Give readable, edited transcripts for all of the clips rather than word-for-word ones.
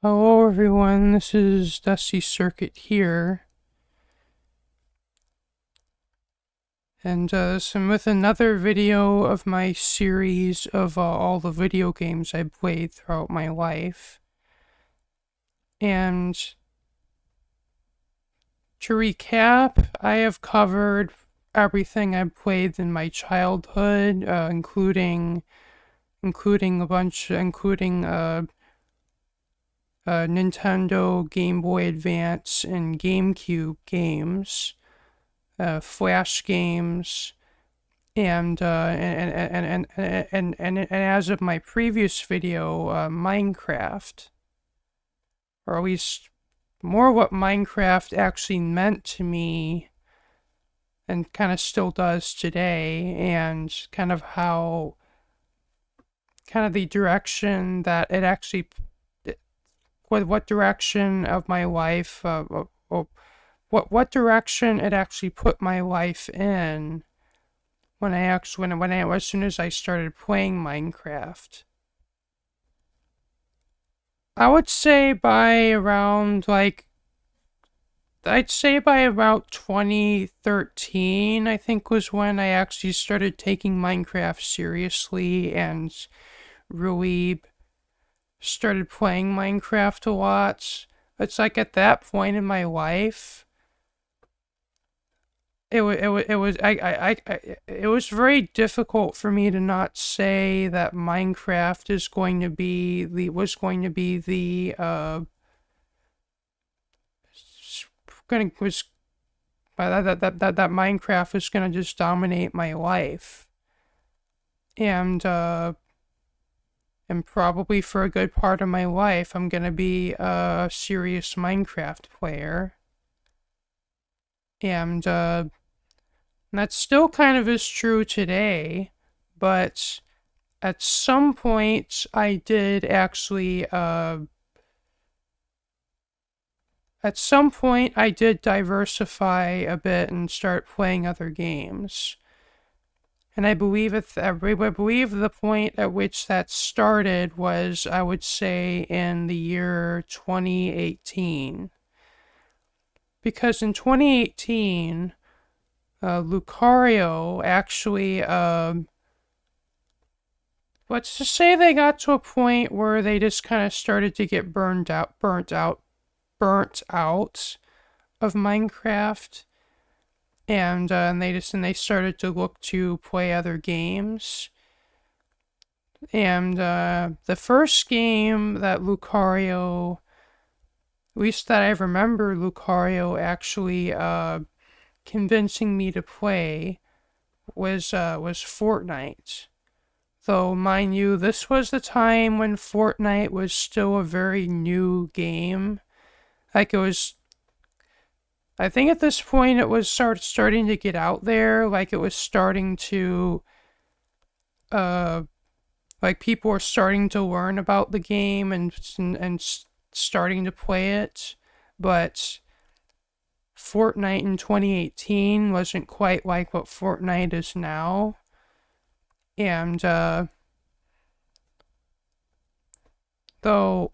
Hello everyone, this is Dusty Circuit here, and I'm with another video of my series of all the video games I played throughout my life. And to recap, I have covered everything I played in my childhood, including Nintendo, Game Boy Advance, and GameCube games. Flash games, and as of my previous video, Minecraft, or at least more what Minecraft actually meant to me, and kind of still does today, and kind of how, kind of the direction that it actually, what direction of my life, what direction it actually put my life in as soon as I started playing Minecraft. I would say by around I'd say by about 2013, I think was when I actually started taking Minecraft seriously and really started playing Minecraft a lot. It's like at that point in my life, it was very difficult for me to not say that Minecraft is going to be the was going to be the gonna was that Minecraft was gonna just dominate my life, and and probably for a good part of my life I'm gonna be a serious Minecraft player, and that still kind of is true today, but at some point I did actually at some point I did diversify a bit and start playing other games. And I believe the point at which that started was, I would say, in the year 2018. Because in 2018, Lucario actually, let's just say they got to a point where they just kind of started to get burnt out of Minecraft, and they started to look to play other games. And the first game that Lucario, at least that I remember Lucario actually convincing me to play, was Fortnite. Though, mind you, this was the time when Fortnite was still a very new game. Like, it was, I think at this point it was starting to get out there. Like, it was starting to, uh, like, people were starting to learn about the game and starting to play it. But Fortnite in 2018 wasn't quite like what Fortnite is now. And, though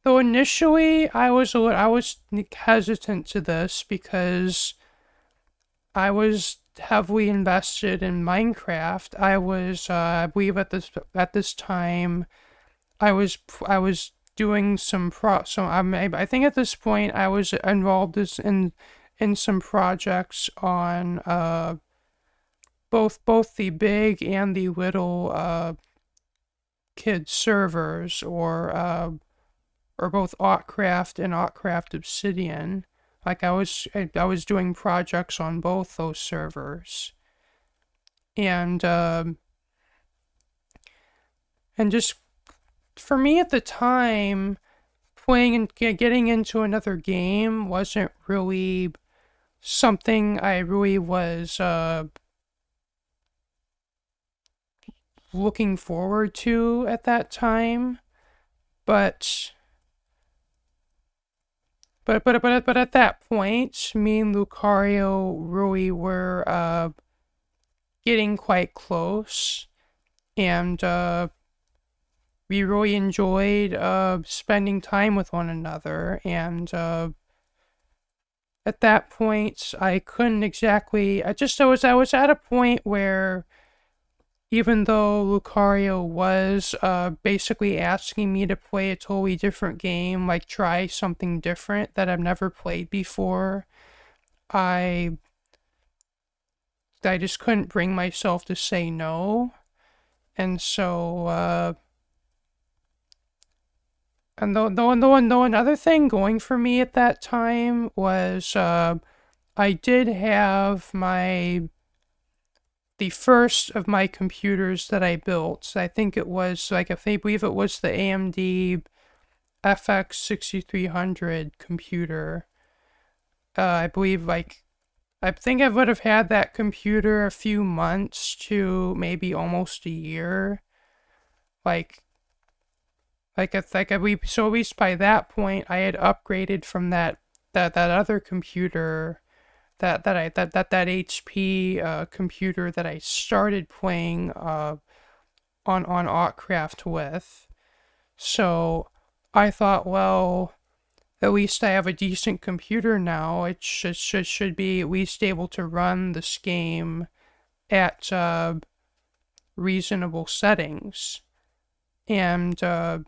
Though initially I was hesitant to this because I was heavily invested in Minecraft. I believe at this time I was doing I think at this point I was involved in some projects on both the big and the little kid servers, or both Otcraft and Otcraft Obsidian. Like, I was doing projects on both those servers, and and just for me at the time, playing and getting into another game wasn't really something I really was looking forward to at that time. But but at that point, me and Lucario really were getting quite close, and we really enjoyed spending time with one another, and at that point I couldn't exactly. I was at a point where, even though Lucario was basically asking me to play a totally different game, like try something different that I've never played before, I just couldn't bring myself to say no. And so another thing going for me at that time was I did have the first of my computers that I built. I think it was like, I believe it was the AMD FX 6300 computer. I believe, like, I think I would have had that computer a few months to maybe almost a year. Like, so at least by that point I had upgraded from that other computer, that HP computer that I started playing on Oddcraft with. So I thought, well, at least I have a decent computer now. It should be at least able to run this game at reasonable settings. And of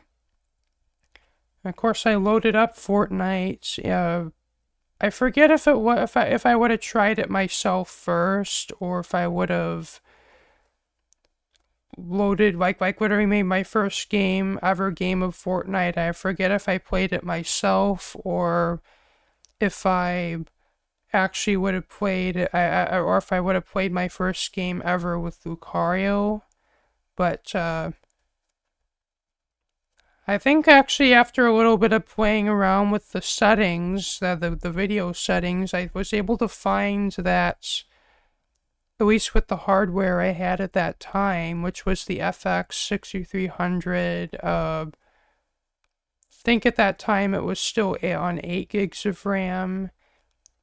course, I loaded up Fortnite. I forget if if I would have tried it myself first, or if I would have loaded, like literally made my first game of Fortnite. I forget if I played it myself, or if I actually would have played it, or if I would have played my first game ever with Lucario. But I think actually after a little bit of playing around with the settings, the video settings, I was able to find that, at least with the hardware I had at that time, which was the FX 6300, I think at that time it was still on 8 gigs of RAM,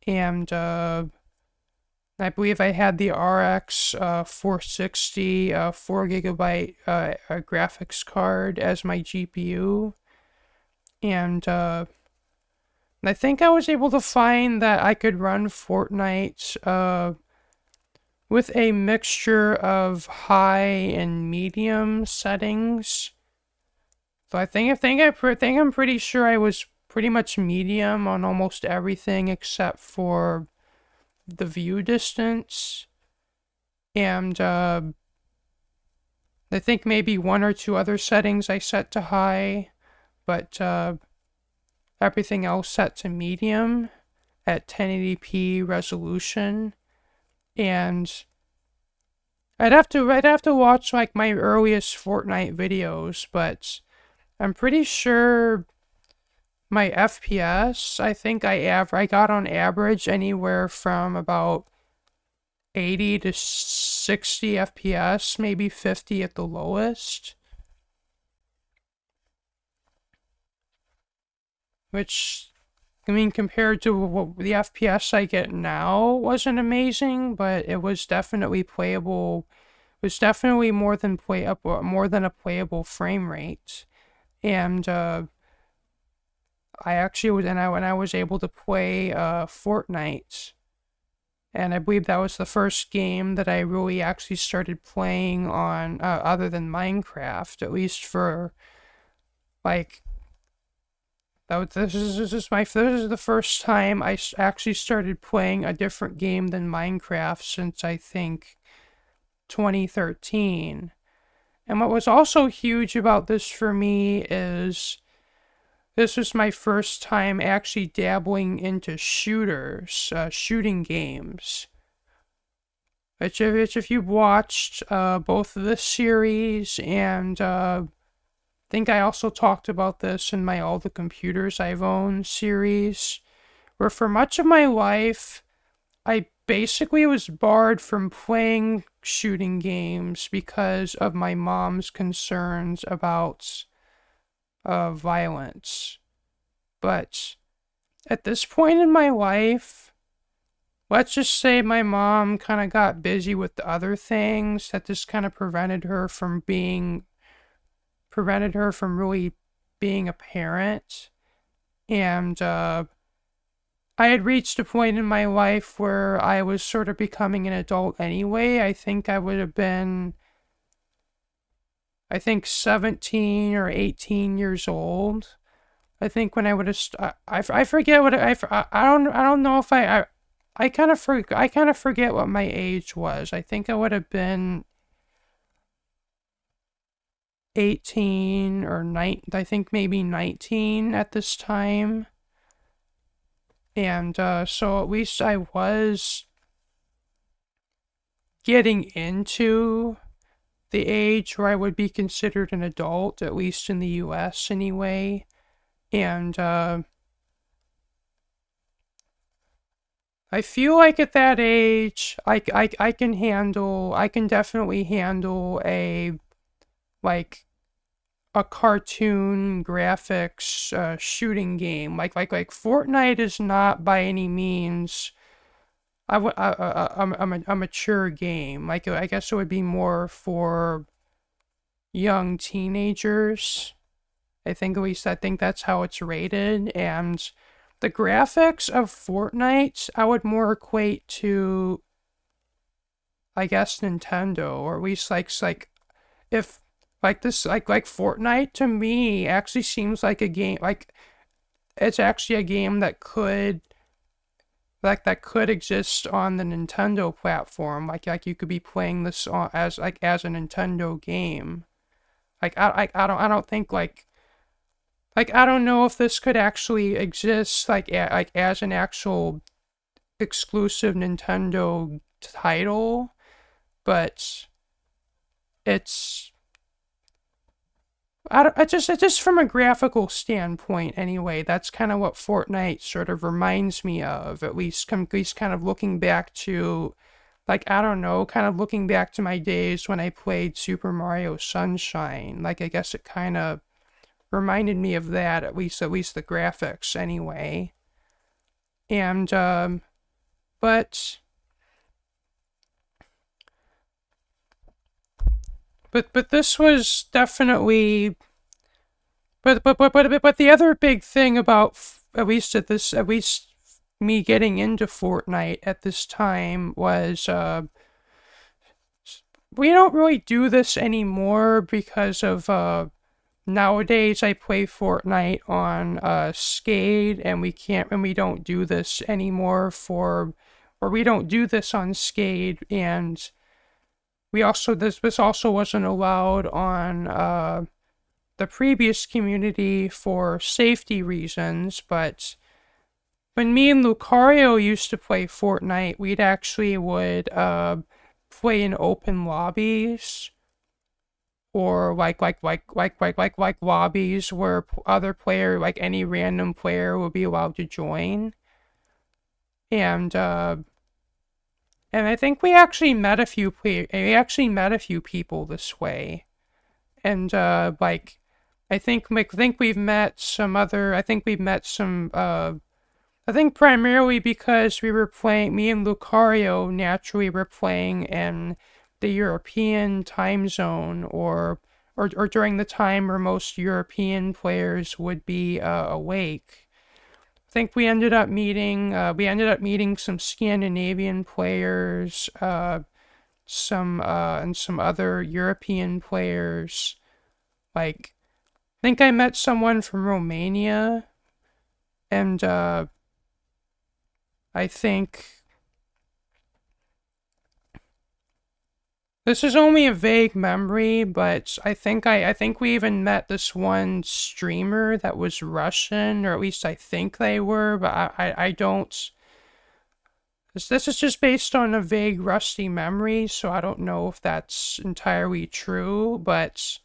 and I believe I had the RX 460 4 gigabyte graphics card as my GPU. And I think I was able to find that I could run Fortnite with a mixture of high and medium settings. So I think I'm pretty sure I was pretty much medium on almost everything except for the view distance, and I think maybe one or two other settings I set to high, but everything else set to medium at 1080p resolution. And I'd have to watch like my earliest Fortnite videos, but I'm pretty sure my FPS, I think I got on average anywhere from about 80 to 60 FPS, maybe 50 at the lowest. Which, I mean, compared to what the FPS I get now wasn't amazing, but it was definitely playable. It was definitely more than a playable frame rate. And I actually was, and when I was able to play Fortnite, and I believe that was the first game that I really actually started playing on, other than Minecraft, at least for like. This is the first time I actually started playing a different game than Minecraft since I think 2013. And what was also huge about this for me is this was my first time actually dabbling into shooting games. Which if you've watched both of this series, and I think I also talked about this in my All the Computers I've Owned series, where for much of my life, I basically was barred from playing shooting games because of my mom's concerns about violence. But at this point in my life, let's just say my mom kind of got busy with the other things that just kind of prevented her from prevented her from really being a parent. And I had reached a point in my life where I was sort of becoming an adult anyway. I think I would have been, 17 or 18 years old. I think when I would have, I forget what I don't know if I kind of forget what my age was. I think I would have been 18 or I think maybe 19 at this time. And so at least I was getting into the age where I would be considered an adult, at least in the US anyway. And I feel like at that age, I can definitely handle like, a cartoon graphics shooting game. Like Fortnite is not by any means a mature game. Like, I guess it would be more for young teenagers. I think that's how it's rated. And the graphics of Fortnite, I would more equate to, I guess, Nintendo, or at least if like Fortnite to me actually seems like a game, like it's actually a game that could exist on the Nintendo platform. Like you could be playing this as a Nintendo game. Like I don't think I don't know if this could actually exist like as an actual exclusive Nintendo title, but it's it's just from a graphical standpoint anyway. That's kind of what Fortnite sort of reminds me of. At least kind of looking back to, like, I don't know, kind of looking back to my days when I played Super Mario Sunshine. Like, I guess it kind of reminded me of that, at least the graphics anyway. And but this was definitely, but the other big thing about at least me getting into Fortnite at this time was we don't really do this anymore because of nowadays I play Fortnite on Skade, and we don't do this anymore or we don't do this on Skade. And we also, this also wasn't allowed on the previous community for safety reasons. But when me and Lucario used to play Fortnite, we'd actually would play in open lobbies, or like lobbies where other player, like any random player, would be allowed to join. And I think we actually met a few people this way. And like I think we've met some other, I think primarily because we were playing, me and Lucario naturally were playing in the European time zone, or during the time where most European players would be awake. I think we ended up meeting some Scandinavian players, and some other European players. Like, I think I met someone from Romania, and I think this is only a vague memory, but I think we even met this one streamer that was Russian, or at least I think they were, but I don't. This is just based on a vague, rusty memory, so I don't know if that's entirely true. But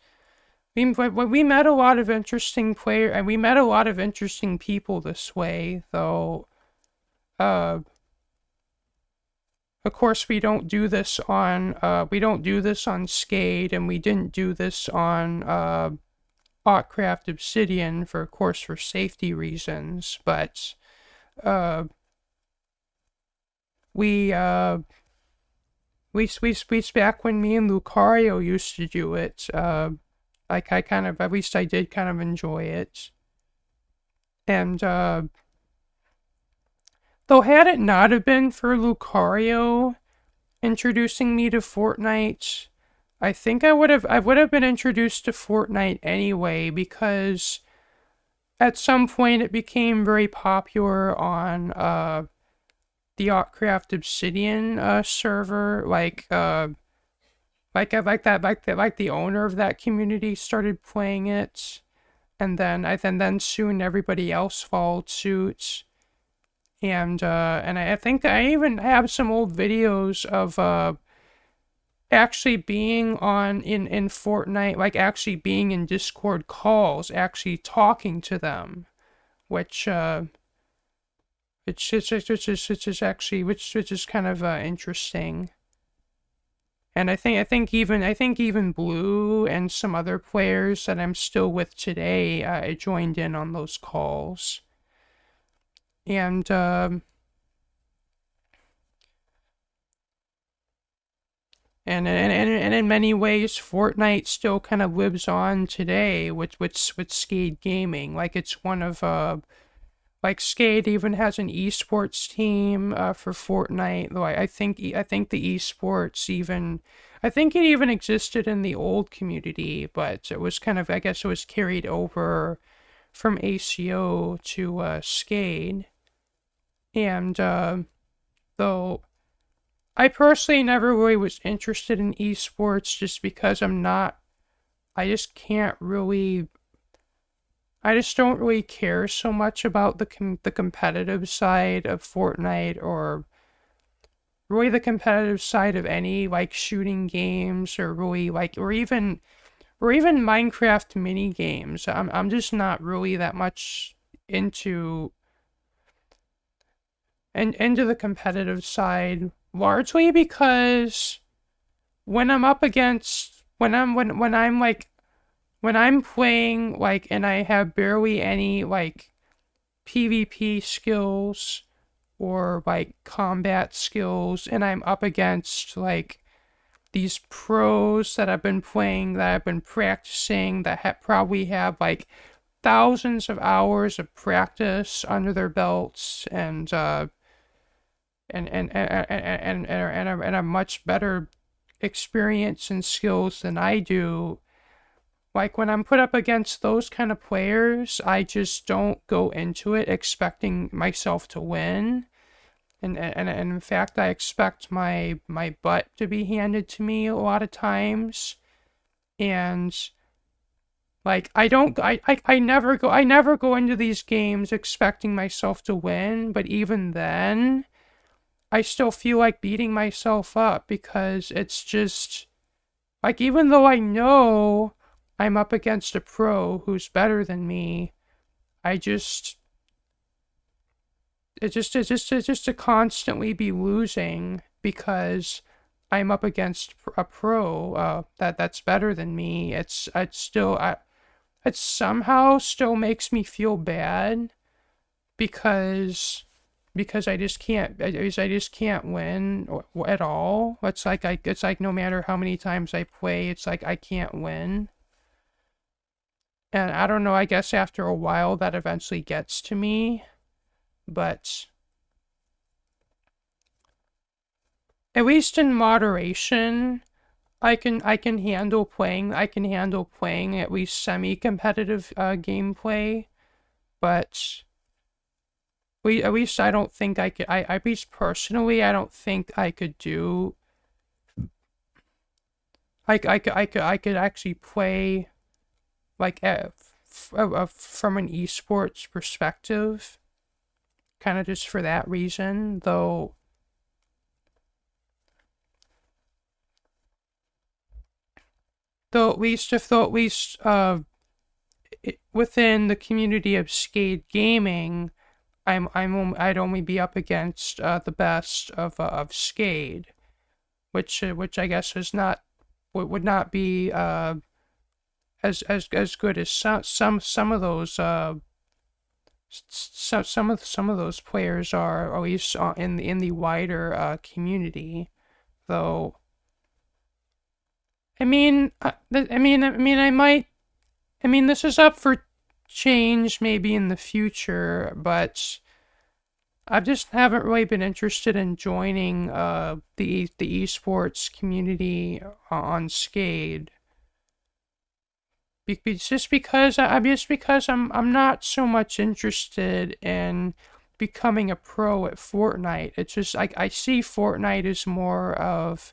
we met a lot of interesting and we met a lot of interesting people this way, though. Of course, we don't do this on Skade, and we didn't do this on Otcraft Obsidian for safety reasons. But we back when me and Lucario used to do it, Like I kind of, at least I did kind of enjoy it. And though had it not have been for Lucario introducing me to Fortnite, I think I would have been introduced to Fortnite anyway, because at some point it became very popular on the Artcraft Obsidian server. Like the owner of that community started playing it, and then soon everybody else followed suit. And I think I even have some old videos of actually being in Fortnite, like actually being in Discord calls, actually talking to them, which which is kind of interesting. And I think even Blue and some other players that I'm still with today joined in on those calls. And and in many ways, Fortnite still kind of lives on today with Skate Gaming. Like it's one of like Skate even has an esports team for Fortnite. Though I think the esports even, I think it even existed in the old community, but it was kind of, I guess it was carried over from ACO to Skate. And though I personally never really was interested in esports, just because I just can't really, I just don't really care so much about the competitive side of Fortnite, or really the competitive side of any like shooting games, or really like, or even Minecraft mini games. I'm just not really that much into into the competitive side, largely because when I'm up against when I'm playing, like, and I have barely any like PvP skills or like combat skills, and I'm up against like these pros that I've been playing, that I've been practicing, that probably have like thousands of hours of practice under their belts, and a much better experience and skills than I do. Like when I'm put up against those kind of players, I just don't go into it expecting myself to win. And in fact, I expect my butt to be handed to me a lot of times. And like I never go into these games expecting myself to win, but even then I still feel like beating myself up, because it's just like, even though I know I'm up against a pro who's better than me, I just it's just to constantly be losing because I'm up against a pro that's better than me. It somehow still makes me feel bad, because I just can't win at all. It's like no matter how many times I play, it's like I can't win. And I don't know, I guess after a while that eventually gets to me, but at least in moderation, I can handle playing at least semi-competitive gameplay, but at least I don't think I could, at least personally, I don't think I could do, I could actually play, like, from an esports perspective, kind of just for that reason, though at least, within the community of Skate Gaming, I'd only be up against the best of Skate, which I guess is not, would not be as good as some of those some of those players are, at least in the wider community, though. I mean, I mean, I mean, this is up for change maybe in the future, but I just haven't really been interested in joining the esports community on Skade. Just because I'm not so much interested in becoming a pro at Fortnite. It's just I see Fortnite as more of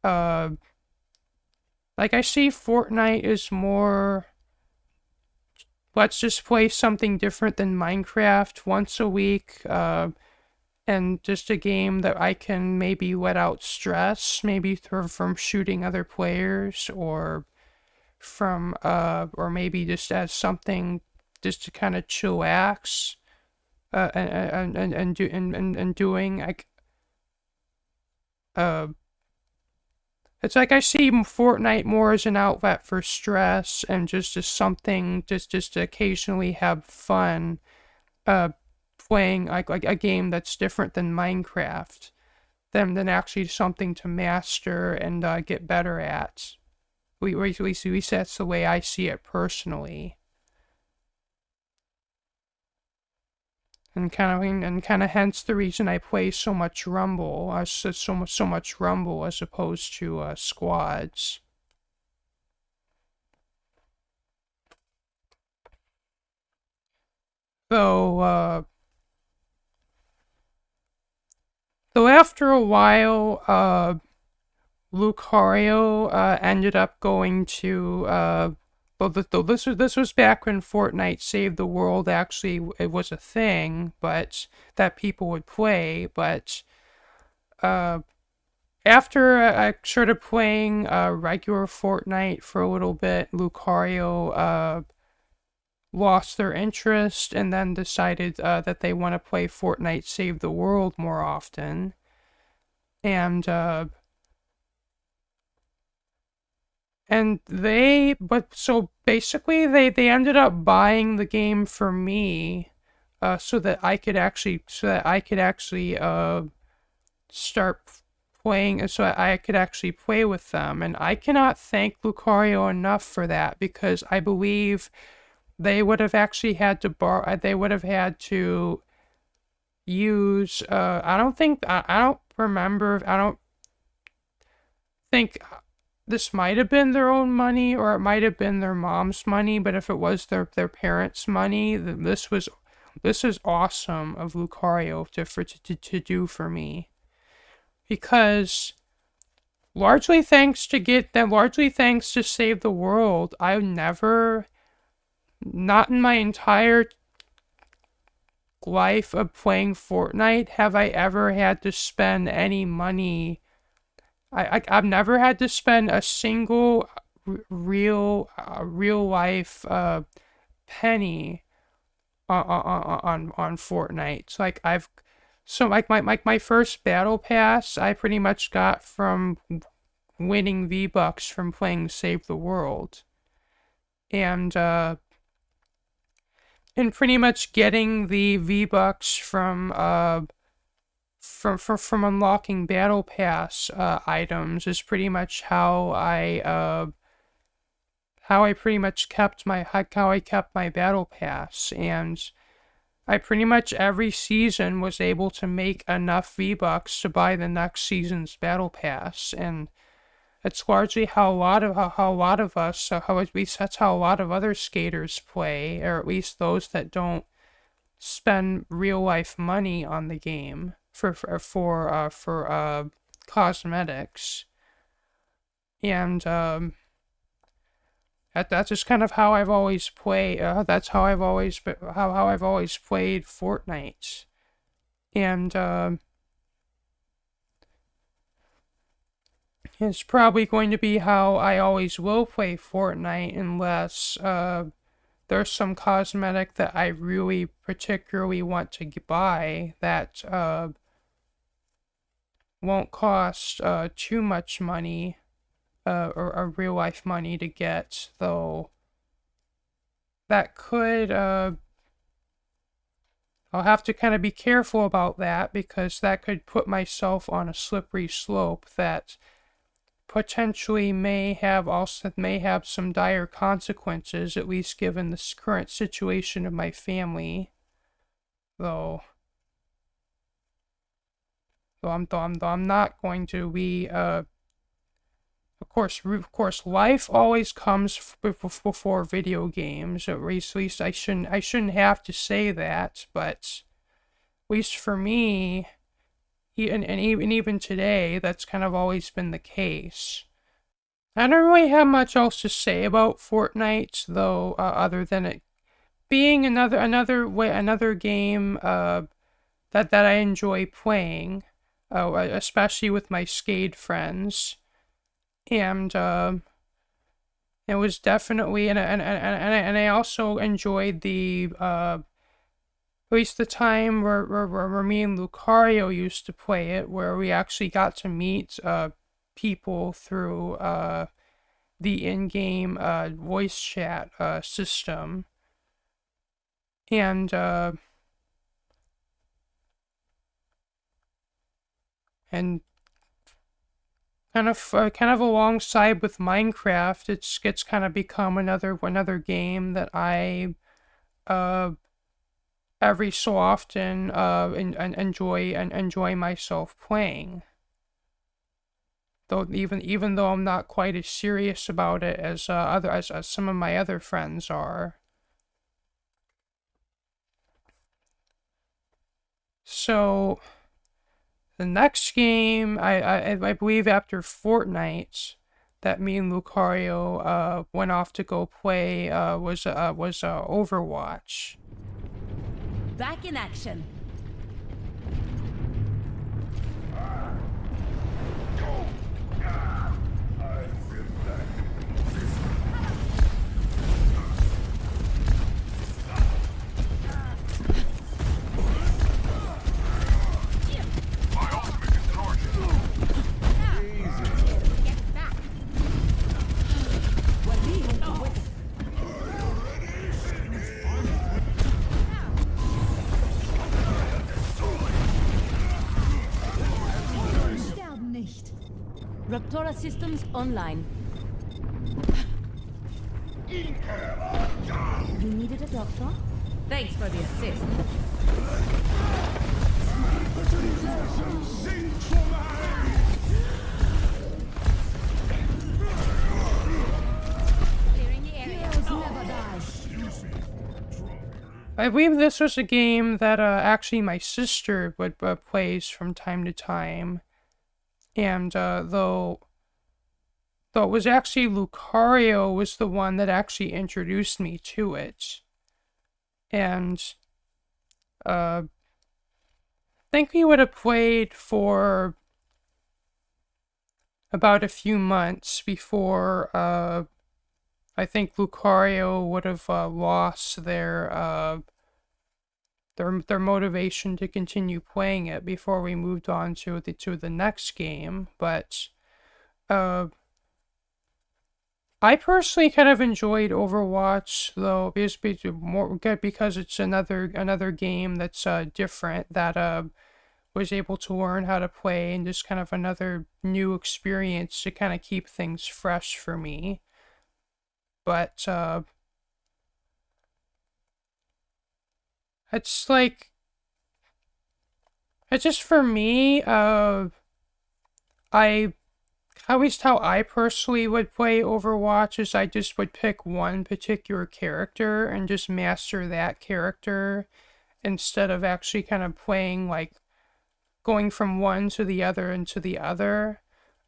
uh I see Fortnite as more, let's just play something different than Minecraft once a week, and just a game that I can maybe let out stress, maybe from shooting other players, or maybe just as something just to kind of chillax, and doing like uh it's like I see Fortnite more as an outlet for stress and just as something just to occasionally have fun, uh playing like a game that's different than Minecraft, than actually something to master and get better at. At least that's the way I see it personally. And kind of hence the reason I play so much Rumble, so much Rumble as opposed to squads. So so after a while, Lucario ended up going to though this was back when Fortnite Save the World actually it was a thing, but that people would play. But uh, after I started playing regular Fortnite for a little bit, Lucario lost their interest and then decided that they want to play Fortnite Save the World more often. And but so basically they ended up buying the game for me, so that I could actually start playing, so I could actually play with them. And I cannot thank Lucario enough for that, because I believe they would have actually had to they would have had to use, I don't remember, I don't think this might have been their own money or it might have been their mom's money, but if it was their parents' money, then this is awesome of Lucario to do for me, because largely thanks to Save the World, I never, not in my entire life of playing Fortnite, have I ever had to spend any money. I've never had to spend a single real life penny on Fortnite. So like I've so like my first battle pass I pretty much got from winning V-Bucks from playing Save the World. And pretty much getting the V-Bucks from unlocking battle pass items is pretty much how I pretty much kept my battle pass. And I pretty much every season was able to make enough V-Bucks to buy the next season's battle pass. And it's largely how a lot of us, how at least that's how a lot of other skaters play, or at least those that don't spend real life money on the game for cosmetics. And that's just kind of how I've always played. That's how I've always played Fortnite. And it's probably going to be how I always will play Fortnite, unless there's some cosmetic that I really particularly want to buy that won't cost too much money, or real life money to get, though that could, I'll have to kind of be careful about that, because that could put myself on a slippery slope that potentially may have some dire consequences, at least given the current situation of my family. Though I'm not going to be of course, life always comes before video games. At least I shouldn't have to say that, but at least for me, even today, that's kind of always been the case. I don't really have much else to say about Fortnite, though, other than it being another game that I enjoy playing, especially with my Skade friends, and it was definitely and I also enjoyed the at least the time where me and Lucario used to play it, where we actually got to meet people through the in-game voice chat system. And kind of alongside with Minecraft, it's kind of become another game that I every so often enjoy myself playing. Though even though I'm not quite as serious about it as some of my other friends are. So the next game, I believe after Fortnite, that me and Lucario went off to go play was Overwatch. Back in action. Raptora systems online. You needed a doctor? Thanks for the assist. Clearing the area. Heroes never die. I believe this was a game that actually my sister would plays from time to time. And though it was actually Lucario was the one that actually introduced me to it. And I think we would have played for about a few months before I think Lucario would have lost their motivation to continue playing it before we moved on to the next game. But I personally kind of enjoyed Overwatch, though, because it's another game that's different, that was able to learn how to play, and just kind of another new experience to kind of keep things fresh for me. But it's like, it's just for me, at least how I personally would play Overwatch is I just would pick one particular character and just master that character instead of actually kind of playing, like, going from one to the other and to the other,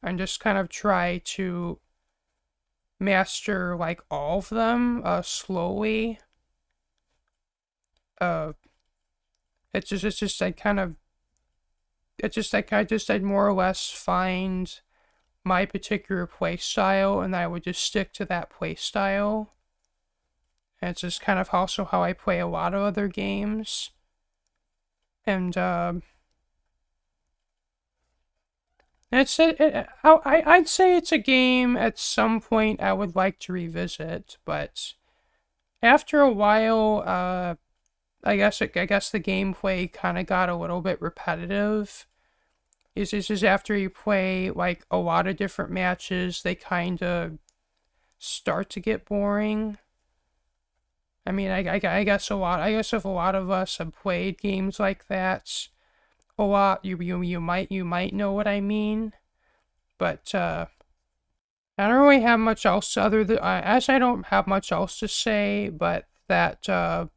and just kind of try to master, like, all of them slowly. It's just I kind of, it's just like I'd more or less find my particular play style, and I would just stick to that play style. And it's just kind of also how I play a lot of other games. And I'd say it's a game at some point I would like to revisit, but after a while, I guess the gameplay kind of got a little bit repetitive, is after you play like a lot of different matches, they kind of start to get boring. I mean, I guess if a lot of us have played games like that a lot, you might know what I mean. But I don't really have much else other than as I don't have much else to say, but that I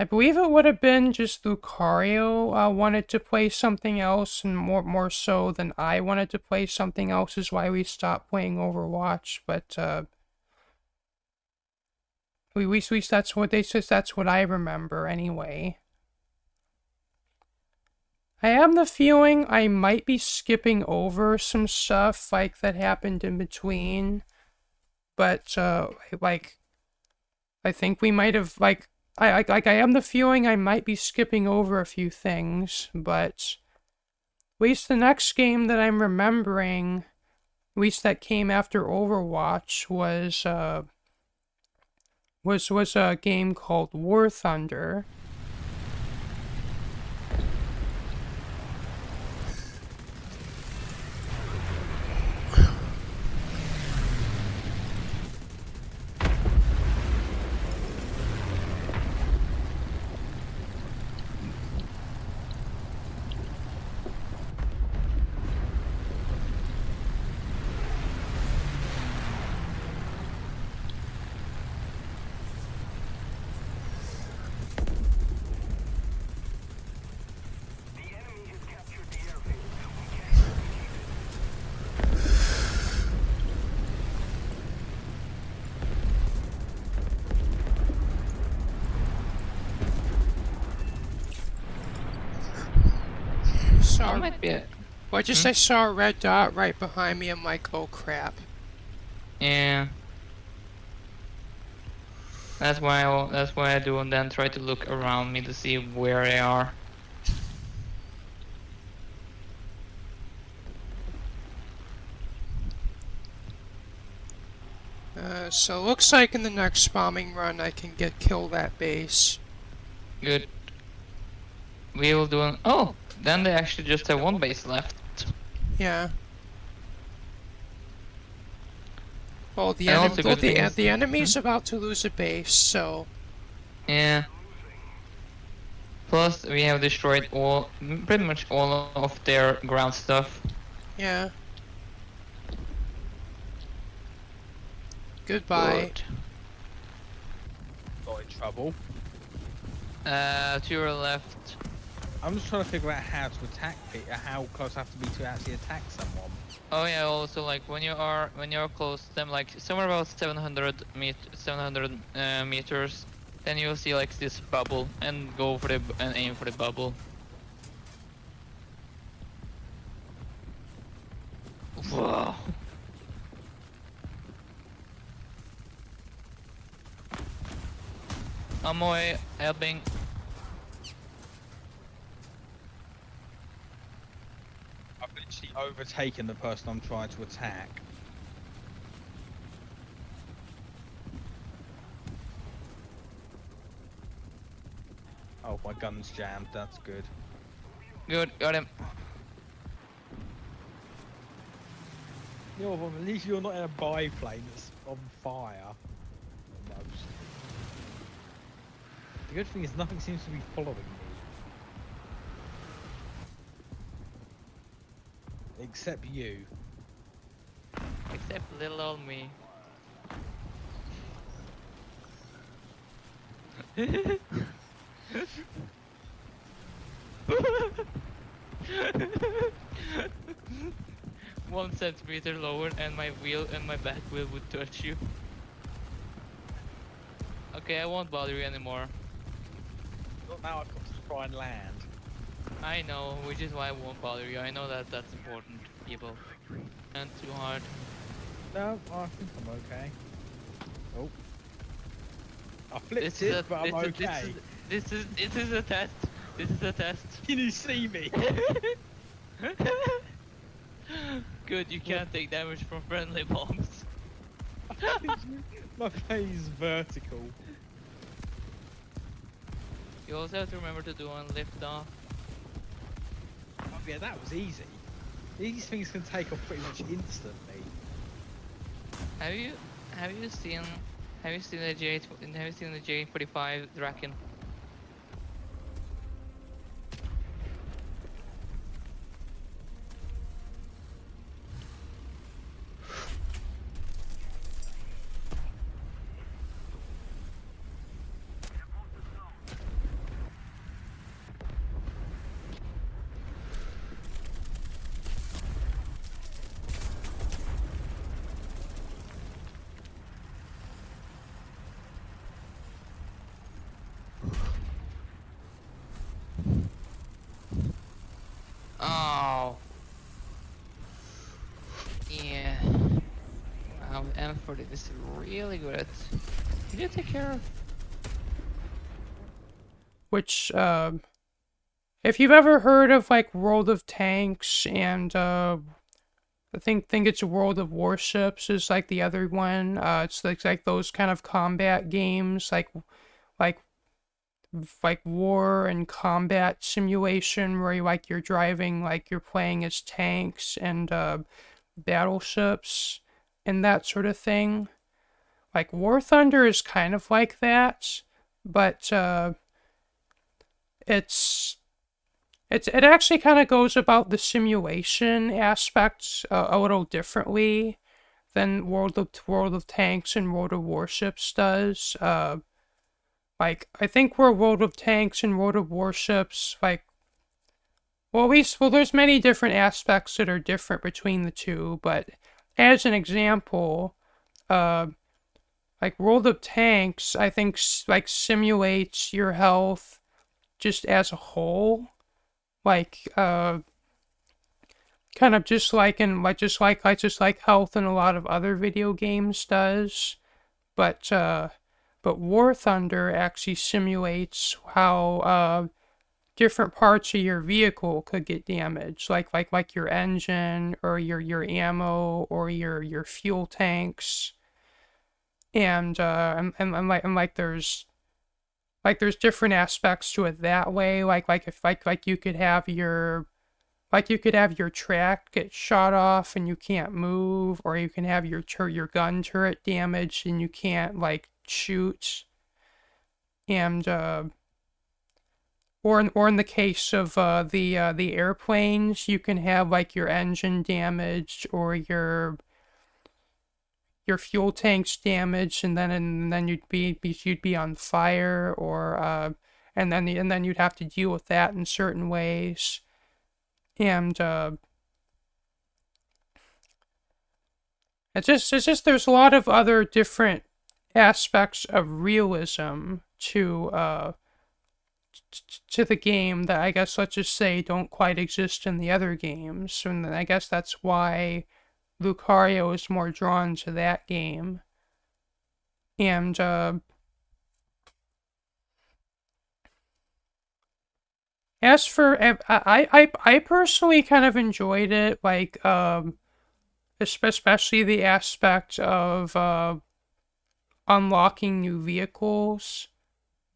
believe it would have been just Lucario wanted to play something else, and more so than I wanted to play something else is why we stopped playing Overwatch. But at least that's what they said. That's what I remember anyway. I have the feeling I might be skipping over some stuff like that happened in between, but like I think we might have like I am the feeling I might be skipping over a few things, but at least the next game that I'm remembering, at least that came after Overwatch, was a game called War Thunder. That might be it. Well, I saw a red dot right behind me. I'm like, oh crap. Yeah. That's why I do, and then try to look around me to see where they are. So looks like in the next bombing run I can kill that base. Good. We will do an. Oh, then they actually just have one base left. Yeah. Well, the And also good thing is- the enemy's about to lose a base, so Yeah. Plus, we have destroyed pretty much all of their ground stuff. yeah. Goodbye. Good. Got in trouble. To your left. I'm just trying to figure out how to attack people, how close I have to be to actually attack someone. Oh yeah. Also, like when you're close to them, like somewhere about 700 meters, then you'll see like this bubble, and go for and aim for the bubble. Whoa. I'm away, helping. I've literally overtaken the person I'm trying to attack. Oh, my gun's jammed, that's good. Good, got him. You know, at least you're not in a biplane that's on fire. Almost. The good thing is nothing seems to be following me. Except you. Except little old me. One centimeter lower and my wheel and my back wheel would touch you. Okay, I won't bother you anymore. Not now I've got to try and land. I know, which is why I won't bother you. I know that that's important, people. And too hard. No, I think I'm okay. Oh. I flipped This it, is a, but I'm okay. This is a test. This is a test. Can you see me? Good, you can't take damage from friendly bombs. My face is vertical. You also have to remember to do on lift off. I'm Yeah, that was easy. These things can take off pretty much instantly. Have you seen the J45 Draken? Oh. Yeah. Wow, M40 is really good at... Did you take care of? Which, if you've ever heard of, like, World of Tanks and, I think it's World of Warships is, like, the other one. It's like those kind of combat games, like war and combat simulation where you're driving, like, you're playing as tanks and, battleships and that sort of thing. Like, War Thunder is kind of like that, but, it actually kind of goes about the simulation aspects a little differently than World of Tanks and World of Warships does. Like, I think where World of Tanks and World of Warships, like, well, there's many different aspects that are different between the two, but as an example, like, World of Tanks, I think, like, simulates your health just as a whole. Like, kind of just like health in a lot of other video games does. But War Thunder actually simulates how, different parts of your vehicle could get damaged, like your engine or your ammo or your fuel tanks, and there's different aspects to it that way. If you could have your track get shot off and you can't move, or you can have your gun turret damaged and you can't, like, shoot, and or in the case of the airplanes, you can have, like, your engine damaged or your fuel tanks damaged, and then you'd be on fire, or and then you'd have to deal with that in certain ways, and it's just there's a lot of other different aspects of realism to the game that, I guess, let's just say, don't quite exist in the other games, and I guess that's why Lucario is more drawn to that game. And, as for, I personally kind of enjoyed it, like, especially the aspect of, unlocking new vehicles,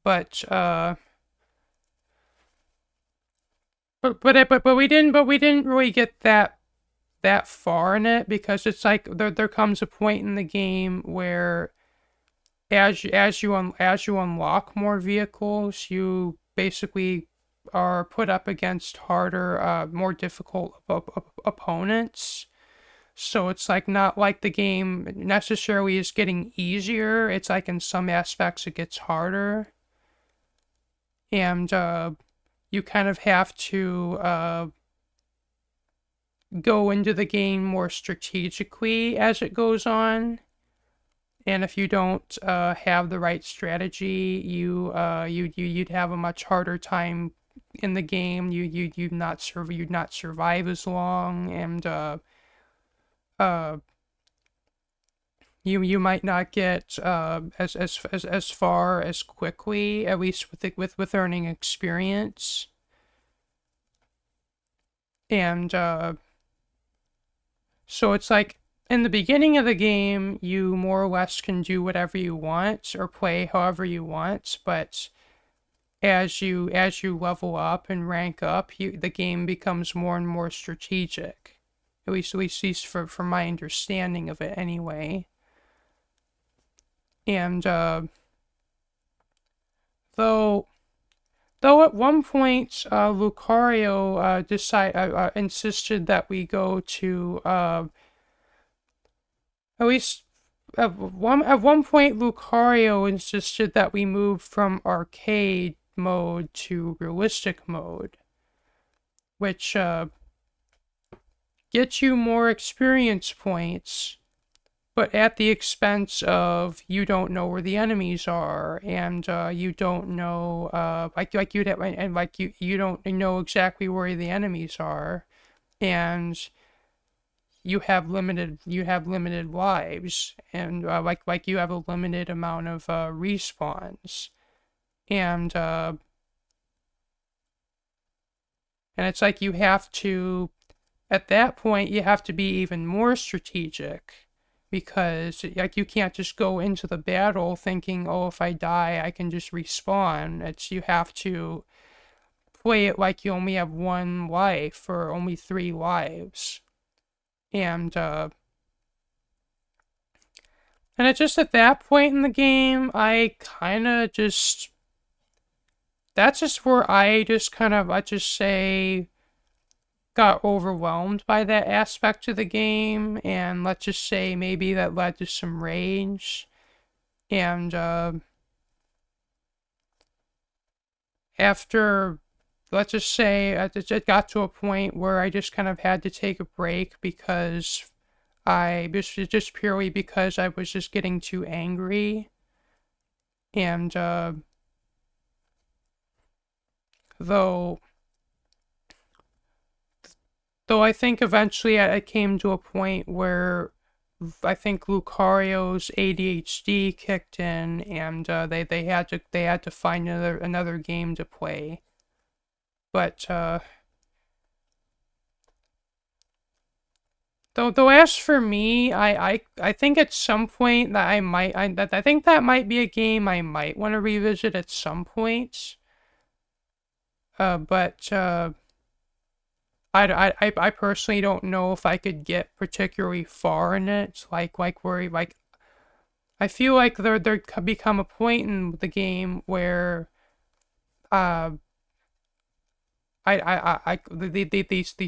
but, but we didn't really get that far in it, because it's like there comes a point in the game where as you unlock more vehicles, you basically are put up against harder, more difficult opponents. So it's like not like the game necessarily is getting easier. It's like in some aspects it gets harder, and you kind of have to go into the game more strategically as it goes on. And if you don't have the right strategy, you'd have a much harder time in the game. You'd not survive as long, and you might not get as far as quickly, at least with earning experience. And so it's like, in the beginning of the game, you more or less can do whatever you want or play however you want, but as you level up and rank up, the game becomes more and more strategic. At least from my understanding of it anyway. And though at one point Lucario insisted that we go to at least at one point Lucario insisted that we move from arcade mode to realistic mode, which gets you more experience points, but at the expense of you don't know where the enemies are, and you don't know you don't know exactly where the enemies are, and you have limited lives, and you have a limited amount of respawns, and it's like you have to, at that point you have to be even more strategic, because like you can't just go into the battle thinking, oh, if I die I can just respawn. You have to play it like you only have one life or only 3 lives. And it's just at that point in the game, I kind of just... That's just where I just kind of, let's just say, got overwhelmed by that aspect of the game. And let's just say maybe that led to some rage. And after... let's just say it got to a point where I just kind of had to take a break because just purely because I was just getting too angry. And though I think eventually I came to a point where I think Lucario's ADHD kicked in, and they had to find another game to play. But though as for me, I think at some point that I think that might be a game I might want to revisit at some point. But I personally don't know if I could get particularly far in it. Like where I feel like there could become a point in the game where the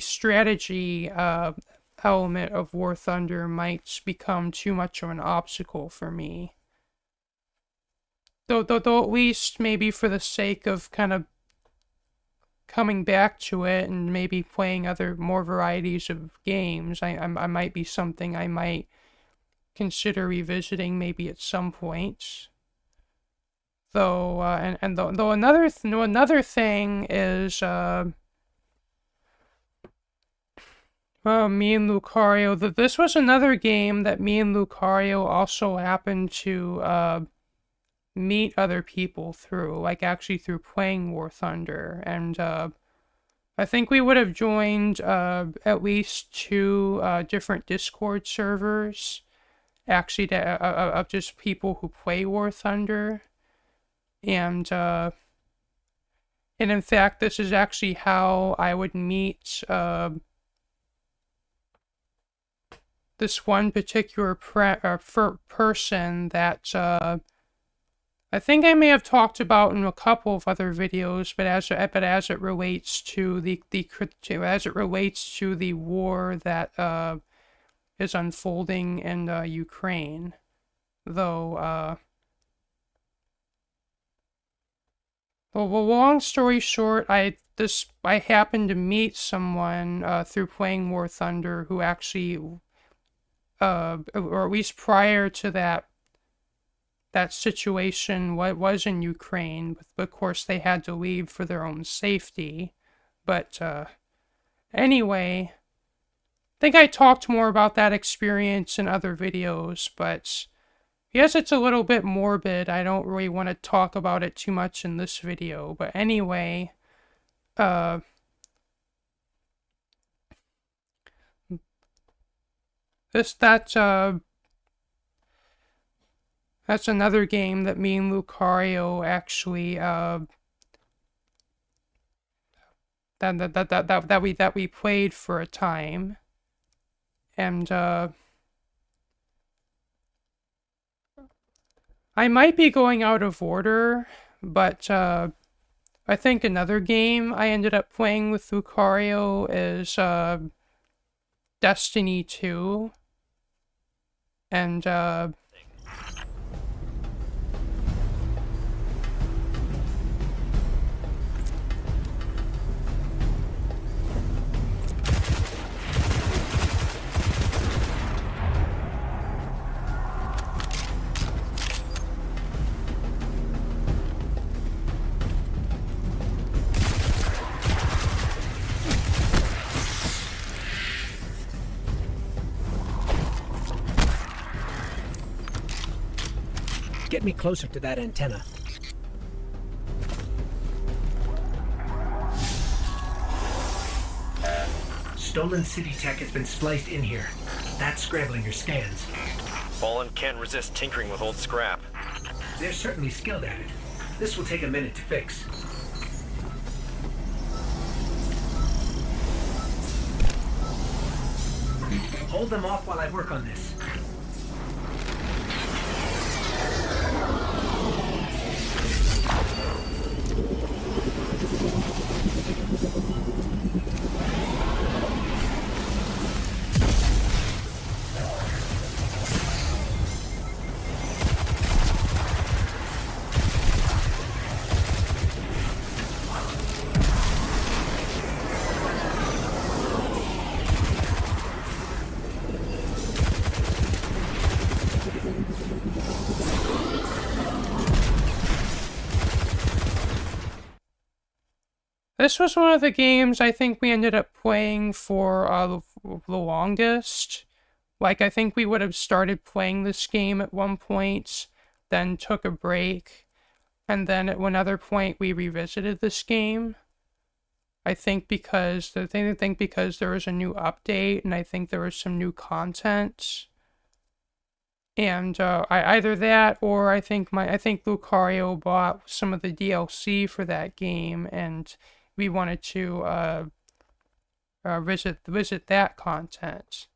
strategy element of War Thunder might become too much of an obstacle for me. Though at least maybe for the sake of kind of coming back to it and maybe playing more varieties of games, I might be something I might consider revisiting maybe at some point. Though though another thing is me and Lucario. This was another game that me and Lucario also happened to meet other people through, like actually through playing War Thunder, and I think we would have joined at least 2 different Discord servers, actually, of just people who play War Thunder. And in fact, this is actually how I would meet this one particular person that I think I may have talked about in a couple of other videos, but as it relates to the war that is unfolding in Ukraine, though. Well, long story short, I happened to meet someone through playing War Thunder who actually, or at least prior to that situation, was in Ukraine. But of course, they had to leave for their own safety. But anyway, I think I talked more about that experience in other videos, but yes, it's a little bit morbid. I don't really want to talk about it too much in this video. But anyway, that's another game that me and Lucario actually that we played for a time. And I might be going out of order, but I think another game I ended up playing with Lucario is Destiny 2. And Get me closer to that antenna. Stolen city tech has been spliced in here. That's scrambling your scans. Fallen can't resist tinkering with old scrap. They're certainly skilled at it. This will take a minute to fix. Hold them off while I work on this. this was one of the games I think we ended up playing for the longest. Like, I think we would have started playing this game at one point, then took a break, and then at one other point we revisited this game. I think because there was a new update, and I think there was some new content. And either that, or I think Lucario bought some of the DLC for that game, and we wanted to visit that content.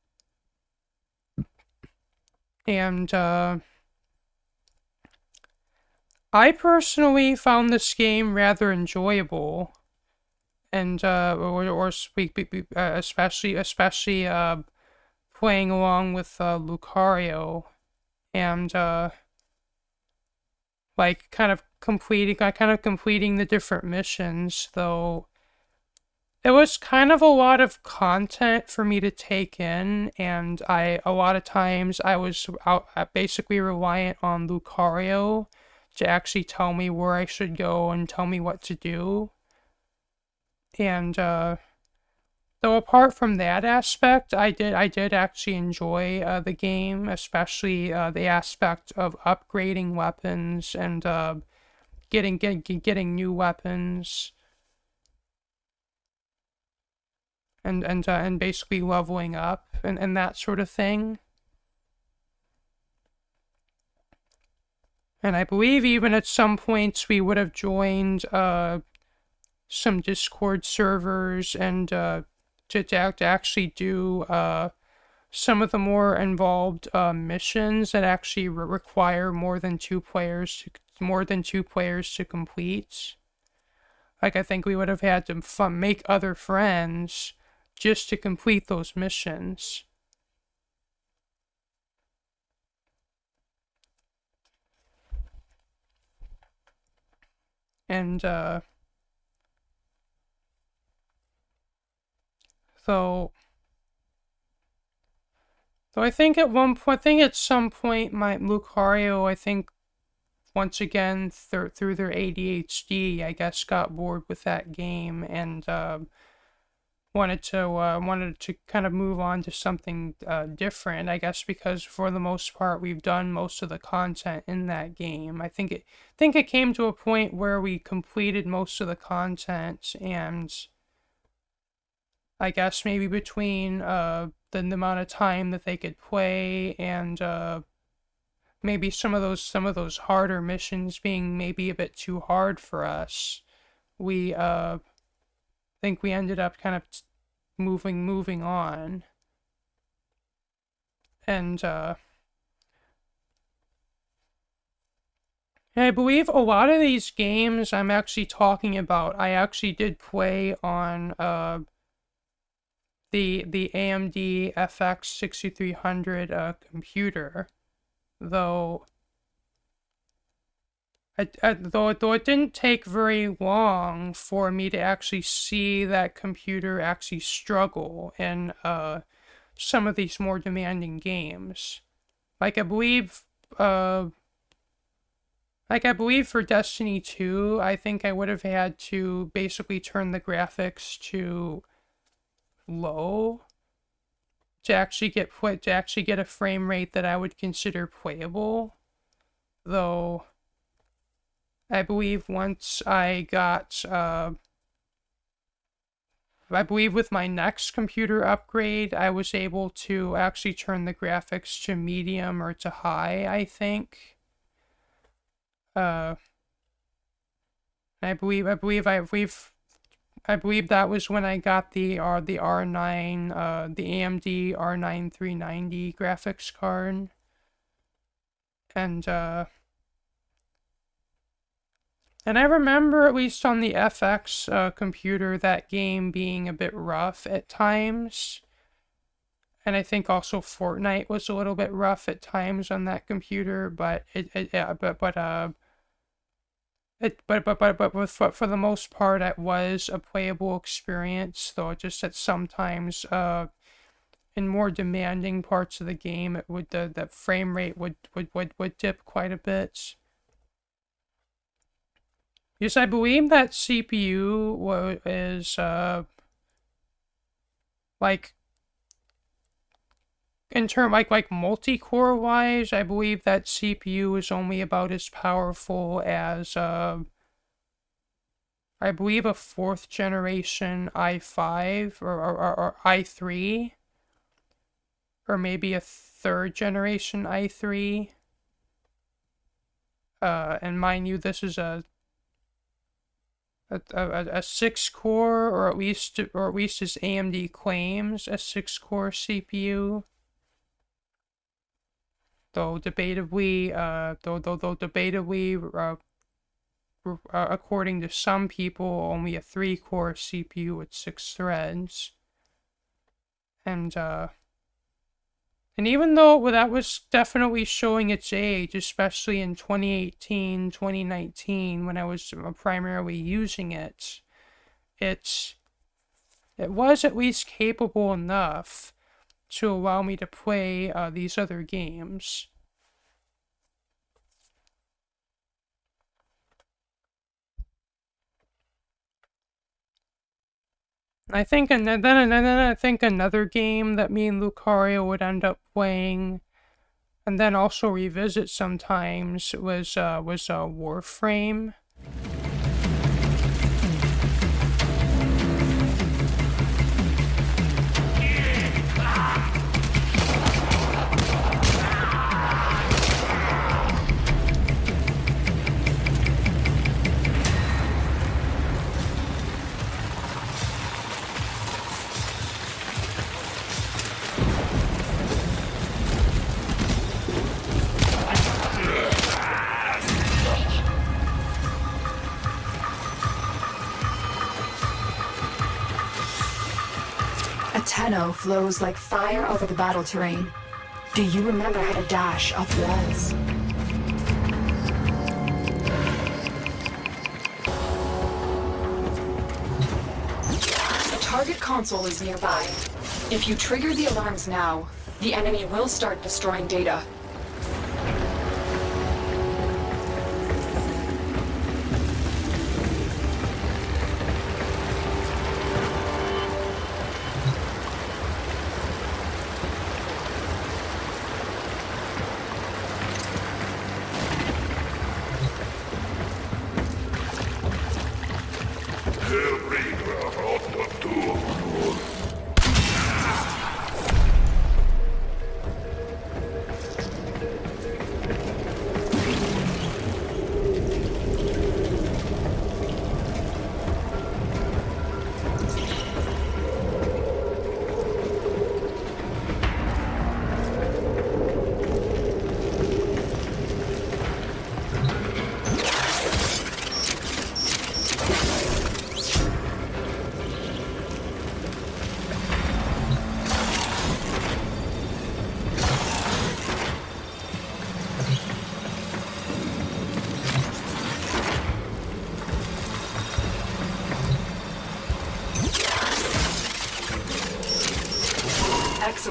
And I personally found this game rather enjoyable, and especially playing along with Lucario, and like kind of completing the different missions, though it was kind of a lot of content for me to take in, and a lot of times I was basically reliant on Lucario to actually tell me where I should go and tell me what to do. And though apart from that aspect, I did actually enjoy the game, especially the aspect of upgrading weapons and getting new weapons, and basically leveling up and that sort of thing. And I believe even at some points we would have joined some Discord servers and to actually do some of the more involved missions that actually require more than two players to complete. Like, I think we would have had to make other friends just to complete those missions. And so I think at some point, my Lucario, I think, once again, through their ADHD, I guess, got bored with that game and wanted to kind of move on to something different. I guess because for the most part, we've done most of the content in that game. I think it came to a point where we completed most of the content, and I guess maybe between the amount of time that they could play and maybe some of those harder missions being maybe a bit too hard for us, we think we ended up kind of moving on. And I believe a lot of these games I'm actually talking about, I actually did play on the AMD FX 6300 computer, though though it didn't take very long for me to actually see that computer actually struggle in some of these more demanding games. Like I believe for Destiny 2, I think I would have had to basically turn the graphics to low to actually get a frame rate that I would consider playable. Though I believe once I got I believe with my next computer upgrade, I was able to actually turn the graphics to medium or to high, I think. I believe that was when I got the R9, the AMD R9 390 graphics card. And I remember, at least on the FX computer, that game being a bit rough at times. And I think also Fortnite was a little bit rough at times on that computer, but for the most part, it was a playable experience. Though just that sometimes, in more demanding parts of the game, it would the frame rate would dip quite a bit. Yes, I believe that CPU is, like, in term, like multi-core wise, I believe that CPU is only about as powerful as, I believe a 4th generation i5 or i3, or maybe a 3rd generation i3. And mind you, this is a 6-core, or at least as AMD claims, a 6-core CPU. Though debatably, according to some people, only a 3-core CPU with 6 threads. And even though that was definitely showing its age, especially in 2018, 2019, when I was primarily using it, it was at least capable enough to allow me to play these other games. I think, and then I think another game that me and Lucario would end up playing, and then also revisit sometimes, was Warframe. Tenno flows like fire over the battle terrain. Do you remember how to dash up walls? The target console is nearby. If you trigger the alarms now, the enemy will start destroying data.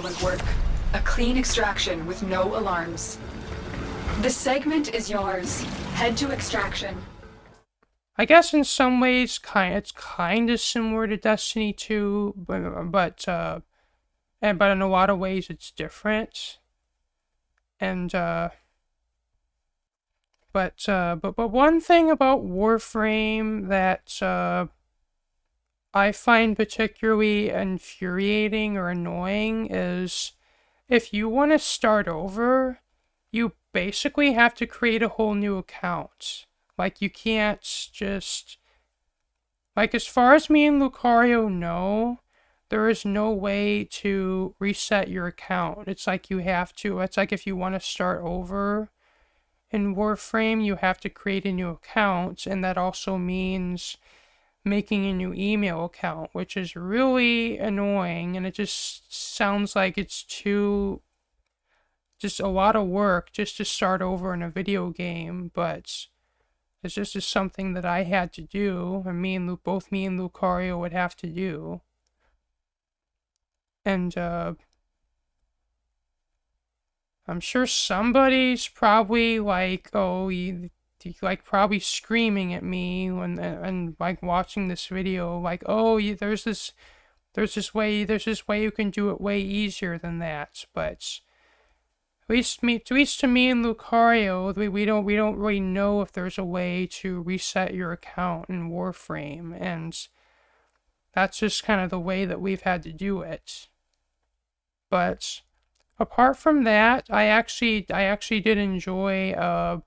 excellent work. A clean extraction with no alarms. The segment is yours. Head to extraction. I guess in some ways, it's kind of similar to Destiny 2, but in a lot of ways it's different. And but one thing about Warframe that I find particularly infuriating or annoying is if you want to start over, you basically have to create a whole new account. Like, you can't just... Like, as far as me and Lucario know, there is no way to reset your account. It's like you have to... It's like if you want to start over in Warframe, you have to create a new account, and that also means making a new email account, which is really annoying, and it just sounds like it's just a lot of work just to start over in a video game, but it's just something that I had to do, and both me and Lucario would have to do. And I'm sure somebody's probably like, oh, like probably screaming at me and like watching this video, like, oh, there's this way you can do it way easier than that. But at least to me and Lucario, we don't really know if there's a way to reset your account in Warframe, and that's just kind of the way that we've had to do it. But apart from that, I actually did enjoy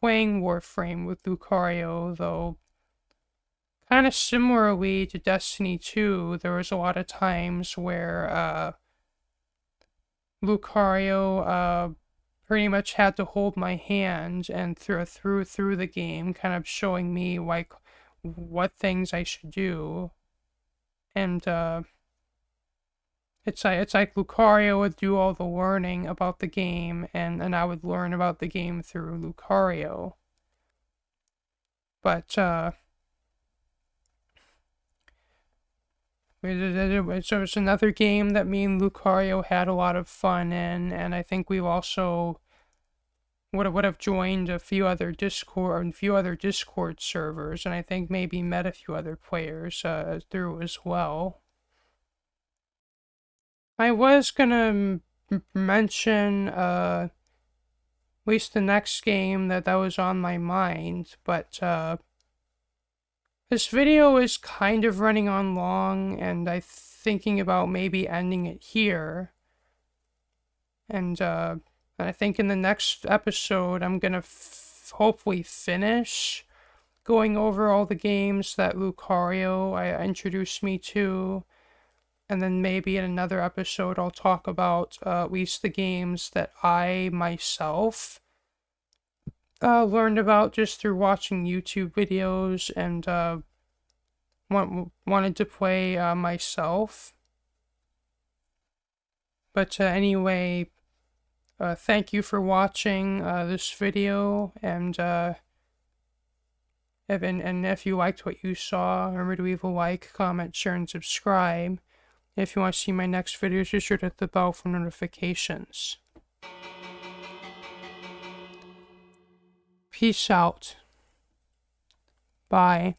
playing Warframe with Lucario, though kind of similarly to Destiny 2, there was a lot of times where Lucario pretty much had to hold my hand and through the game, kind of showing me like what things I should do. And it's like Lucario would do all the learning about the game, and I would learn about the game through Lucario. But so it's another game that me and Lucario had a lot of fun in, and I think we've also would have joined a few other Discord servers, and I think maybe met a few other players through as well. I was gonna mention at least the next game that was on my mind, but this video is kind of running on long, and I'm thinking about maybe ending it here. And I think in the next episode, I'm gonna hopefully finish going over all the games that Lucario introduced me to. And then maybe in another episode, I'll talk about at least the games that I myself learned about just through watching YouTube videos and wanted to play myself. But anyway, thank you for watching this video, and if you liked what you saw, remember to leave a like, comment, share, and subscribe. If you want to see my next videos, be sure to hit the bell for notifications. Peace out. Bye.